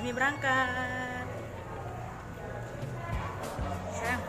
Kami berangkat. Sayang.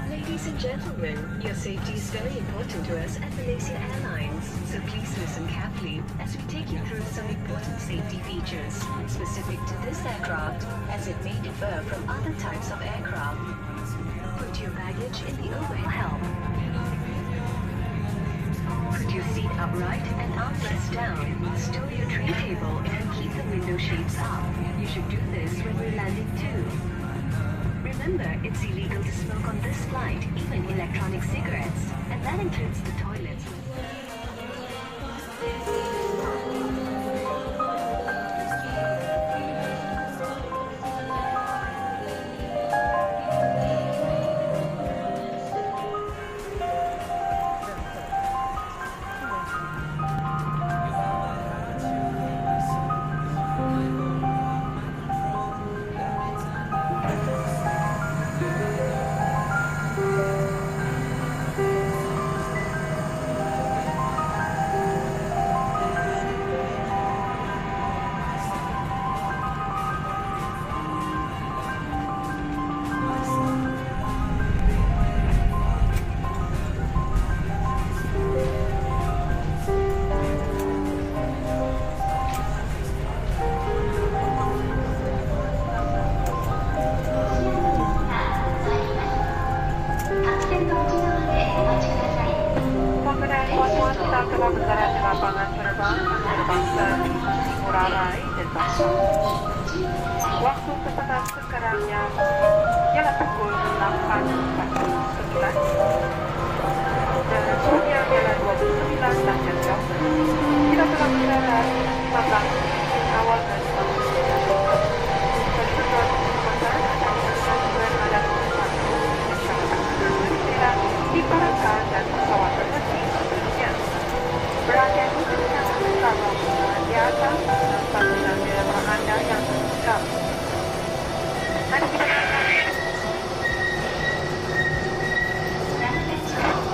Ladies and gentlemen, your safety is very important to us at Malaysia Airlines, so please listen carefully as we take you through some important safety features specific to this aircraft, as it may differ from other types of aircraft. Put your baggage in the overhead help. Put your seat upright and armrest down. Stow your tray table and keep the window shades up. You should do this when we're landing too. Remember, it's illegal to smoke on this flight, even electronic cigarettes, and that includes the toilets. Kita telah mendarat di lapangan terbang penerbangan Ngurah Rai dan Batam. Waktu pesawat sekarangnya ialah pukul 8.49 dan suhunya ialah 29 derajat Celcius. Kita telah mendarat di 15 awal dan diperangkat dan pesawat berhenti sebelumnya. Berhati-hati dengan kalau di atas dan panggilan daerah Anda yang terbuka.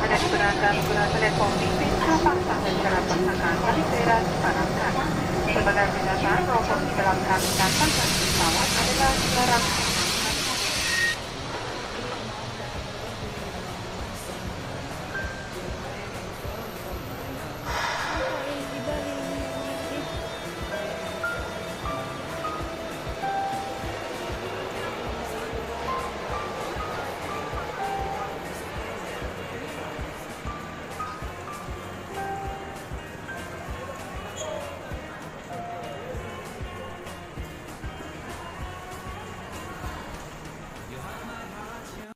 Ada digunakan guna telepon bimbit pasang dan cara pasangan dari daerah diperangkat. Sebagai berdasar, rokok di dalam kami dan pasang pesawat adalah dilarang.